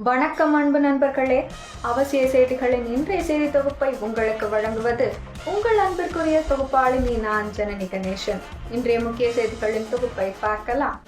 வணக்கம் அன்பு நண்பர்களே, அவசிய செய்திகளின் இன்றைய செய்தி தொகுப்பை உங்களுக்கு வழங்குவது உங்கள் அன்பிற்குரிய தொகுப்பாளினி நான் ஜனனி கணேசன். இன்றைய முக்கிய செய்திகளின் தொகுப்பை பார்க்கலாம்.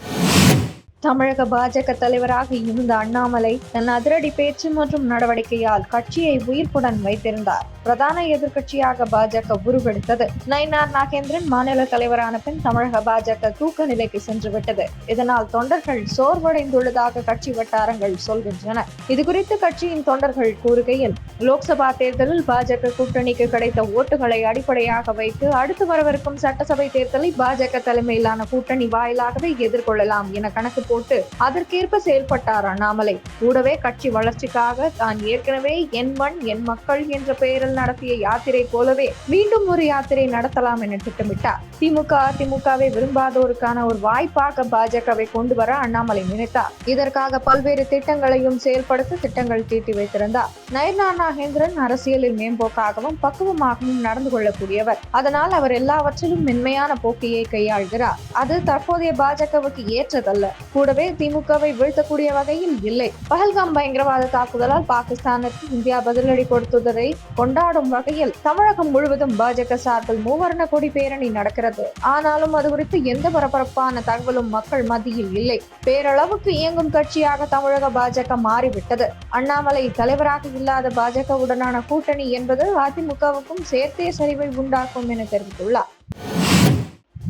தமிழக பாஜக தலைவராக இருந்த அண்ணாமலை தன் அதிரடி பேச்சு மற்றும் நடவடிக்கையால் கட்சியை உயிர்ப்புடன் வைத்திருந்தார். பிரதான எதிர்கட்சியாக பாஜக உருவெடுத்தது. நயினார் நாகேந்திரன் மாநில தலைவரான பின் தமிழக பாஜக தூக்க நிலைக்கு சென்றுவிட்டது. இதனால் தொண்டர்கள் சோர்வடைந்துள்ளதாக கட்சி வட்டாரங்கள் சொல்கின்றன. இதுகுறித்து கட்சியின் தொண்டர்கள் கூறுகையில், லோக்சபா தேர்தலில் பாஜக கூட்டணிக்கு கிடைத்த ஓட்டுகளை அடிப்படையாக வைத்து அடுத்து வரவிருக்கும் சட்டசபை தேர்தலை பாஜக தலைமையிலான கூட்டணி வாயிலாகவே எதிர்கொள்ளலாம் என கணக்கு போட்டு அதற்கேற்ப செயல்பட்டார் அண்ணாமலை. கூடவே கட்சி வளர்ச்சிக்காக தான் ஏற்கனவே என் மண் என் மக்கள் என்ற பெயரில் நடத்திய யாத்திரை போலவே மீண்டும் ஒரு யாத்திரை நடத்தலாம் என திட்டமிட்டார். திமுக அதிமுகவை விரும்பாதோருக்கான ஒரு வாய்ப்பாக பாஜகவை கொண்டு வர அண்ணாமலை நினைத்தார். இதற்காக பல்வேறு திட்டங்களையும் செயல்படுத்த திட்டங்கள் தீட்டி வைத்திருந்தார். நயினார் நாகேந்திரன் அரசியலில் மேம்போக்காகவும் பக்குவமாகவும் நடந்து கொள்ளக்கூடியவர். அதனால் அவர் எல்லாவற்றிலும் மென்மையான போக்கையை கையாள்கிறார். அது தற்போதைய பாஜகவுக்கு ஏற்றதல்ல. கூடவே திமுகவை வீழ்த்தக்கூடிய வகையில் இல்லை. பஹல்காம் பயங்கரவாத தாக்குதலால் பாகிஸ்தானுக்கு இந்தியா பதிலடி கொடுத்ததை கொண்டாடும் வகையில் தமிழகம் முழுவதும் பாஜக சார்பில் மூவர்ண கொடி பேரணி நடக்கிறது. ஆனாலும் அது குறித்து எந்த பரபரப்பான தகவலும் மக்கள் மத்தியில் இல்லை. பேரளவுக்கு இயங்கும் கட்சியாக தமிழக பாஜக மாறிவிட்டது. அண்ணாமலை தலைவராக இல்லாத பாஜகவுடனான கூட்டணி என்பது அதிமுகவுக்கும் சேர்த்தே சரிவை உண்டாக்கும் என தெரிவித்துள்ளார்.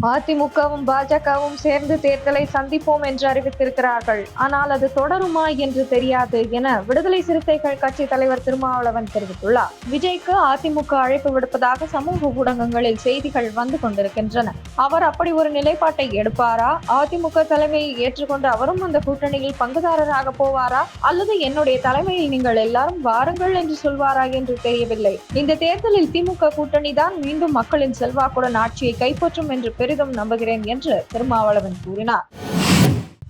அதிமுகவும் பாஜகவும் சேர்ந்து தேர்தலை சந்திப்போம் என்று அறிவித்திருக்கிறார்கள். ஆனால் அது தொடருமா என்று தெரியாது என விடுதலை சிறுத்தைகள் கட்சி தலைவர் திருமாவளவன் தெரிவித்துள்ளார். விஜய்க்கு அதிமுக அழைப்பு விடுப்பதாக சமூக ஊடகங்களில் செய்திகள் வந்து கொண்டிருக்கின்றன. அவர் அப்படி ஒரு நிலைப்பாட்டை எடுப்பாரா? அதிமுக தலைமையை ஏற்றுக்கொண்டு அவரும் அந்த கூட்டணியில் பங்குதாரராக போவாரா? அல்லது என்னுடைய தலைமையில் நீங்கள் எல்லாரும் வாருங்கள் என்று சொல்வாரா என்று தெரியவில்லை. இந்த தேர்தலில் திமுக கூட்டணி தான் மீண்டும் மக்களின் செல்வாக்குடன் ஆட்சியை கைப்பற்றும் என்று பெரிதும் நம்புகிறேன் என்று திருமாவளவன் கூறினார்.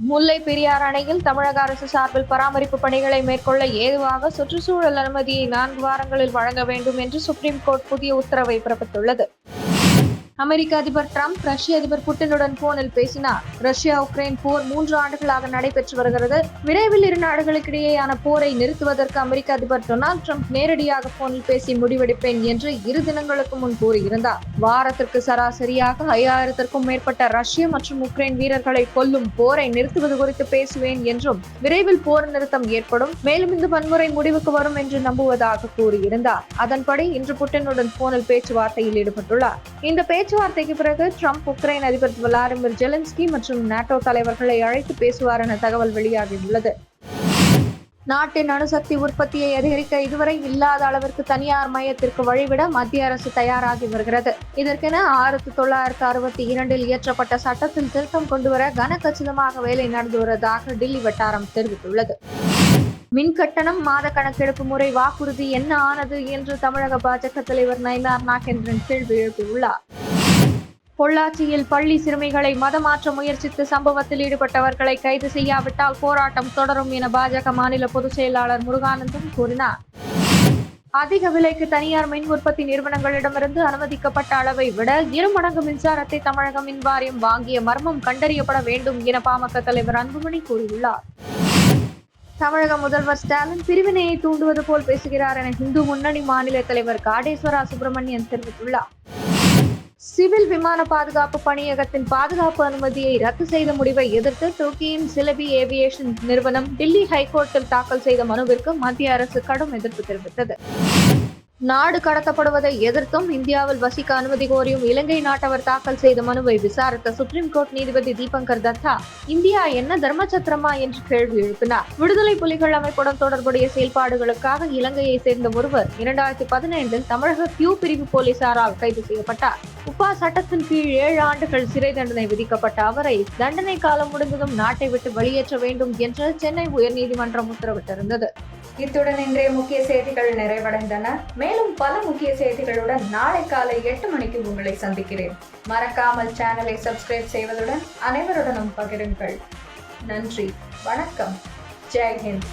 முல்லை பெரியார் அணையில் தமிழக அரசு சார்பில் பராமரிப்பு பணிகளை மேற்கொள்ள ஏதுவாக சுற்றுச்சூழல் அனுமதியை 4 வாரங்களில் வழங்க வேண்டும் என்று சுப்ரீம் கோர்ட் புதிய உத்தரவை பிறப்பித்துள்ளது. அமெரிக்க அதிபர் டிரம்ப் ரஷ்ய அதிபர் புட்டினுடன் போனில் பேசினார். ரஷ்யா உக்ரைன் போர் 3 ஆண்டுகளாக நடைபெற்று வருகிறது. விரைவில் இரு நாடுகளுக்கிடையேயான போரை நிறுத்துவதற்கு அமெரிக்க அதிபர் டொனால்டு டிரம்ப் நேரடியாக போனில் பேசி முடிவெடுப்பேன் என்று 2 தினங்களுக்கு முன் கூறியிருந்தார். வாரத்திற்கு சராசரியாக 5000க்கும் மேற்பட்ட ரஷ்ய மற்றும் உக்ரைன் வீரர்களை கொல்லும் போரை நிறுத்துவது குறித்து பேசுவேன் என்றும் விரைவில் போர் நிறுத்தம் ஏற்படும், மேலும் இந்த வன்முறை முடிவுக்கு வரும் என்று நம்புவதாக கூறியிருந்தார். அதன்படி இன்று புட்டினுடன் போனில் பேச்சுவார்த்தையில் ஈடுபட்டுள்ளார். இந்த பேச்சுவார்த்தைக்கு பிறகு ட்ரம்ப் உக்ரைன் அதிபர் விளாடிமிர் ஜெலன்ஸ்கி மற்றும் நாட்டோ தலைவர்களை அழைத்து பேசுவார் என தகவல் வெளியாகியுள்ளது. நாட்டின் அணுசக்தி உற்பத்தியை அதிகரிக்க இதுவரை இல்லாத அளவிற்கு தனியார் மயத்திற்கு வழிவிட மத்திய அரசு தயாராகி வருகிறது. இதற்கென 1962 இயற்றப்பட்ட சட்டத்தில் திருத்தம் கொண்டுவர கனகச்சிதமாக வேலை நடந்து வருவதாக டில்லி வட்டாரம் தெரிவித்துள்ளது. மின் கட்டணம் மாத கணக்கெடுப்பு முறை வாக்குறுதி என்ன ஆனது என்று தமிழக பாஜக தலைவர் நயினார் நாகேந்திரன் கேள்வி எழுப்பியுள்ளார். பொள்ளாச்சியில் பள்ளி சிறுமிகளை மதமாற்ற முயற்சித்து சம்பவத்தில் ஈடுபட்டவர்களை கைது செய்யாவிட்டால் போராட்டம் தொடரும் என பாஜக மாநில பொதுச் செயலாளர் முருகானந்தம் கூறினார். அதிக விலைக்கு தனியார் மின் உற்பத்தி நிறுவனங்களிடமிருந்து அனுமதிக்கப்பட்ட அளவை விட 2 மடங்கு மின்சாரத்தை தமிழக மின் வாரியம் வாங்கிய மர்மம் கண்டறியப்பட வேண்டும் என பாமக தலைவர் அன்புமணி கூறியுள்ளார். தமிழக முதல்வர் ஸ்டாலின் பிரிவினையை தூண்டுவது போல் பேசுகிறார் என இந்து முன்னணி மாநில தலைவர் காடேஸ்வரா சுப்பிரமணியன் தெரிவித்துள்ளார். சிவில் விமான பாதுகாப்பு பணியகத்தின் பாதுகாப்பு அனுமதியை ரத்து செய்த முடிவை எதிர்த்து துருக்கியின் சிலபி ஏவியேஷன் நிறுவனம் டில்லி ஹைகோர்ட்டில் தாக்கல் செய்த மனுவிற்கு மத்திய அரசு கடும் எதிர்ப்பு தெரிவித்தது. நாடு கடத்தப்படுவதை எதிர்த்தும் இந்தியாவில் வசிக்க அனுமதி கோரியும் இலங்கை நாட்டவர் தாக்கல் செய்த மனுவை விசாரித்த சுப்ரீம் கோர்ட் நீதிபதி தீபங்கர் தத்தா இந்தியா என்ன தர்மச்சத்திரமா என்று கேள்வி எழுப்பினார். விடுதலை புலிகள் அமைப்புடன் தொடர்புடைய செயல்பாடுகளுக்காக இலங்கையை சேர்ந்த ஒருவர் 2015 தமிழக கியூ பிரிவு போலீசாரால் கைது செய்யப்பட்டார். உப்பா சட்டத்தின் கீழ் 7 ஆண்டுகள் சிறை தண்டனை விதிக்கப்பட்ட அவரை தண்டனை காலம் முடிந்ததும் நாட்டை விட்டு வெளியேற்ற வேண்டும் என்று சென்னை உயர்நீதிமன்றம் உத்தரவிட்டிருந்தது. இத்துடன் இன்றைய முக்கிய செய்திகள் நிறைவடைந்தன. மேலும் பல முக்கிய செய்திகளுடன் நாளை காலை 8 மணிக்கு உங்களை சந்திக்கிறேன். மறக்காமல் சேனலை சப்ஸ்கிரைப் செய்வதுடன் அனைவருடனும் பகிருங்கள். நன்றி, வணக்கம், ஜெய் ஹிந்த்.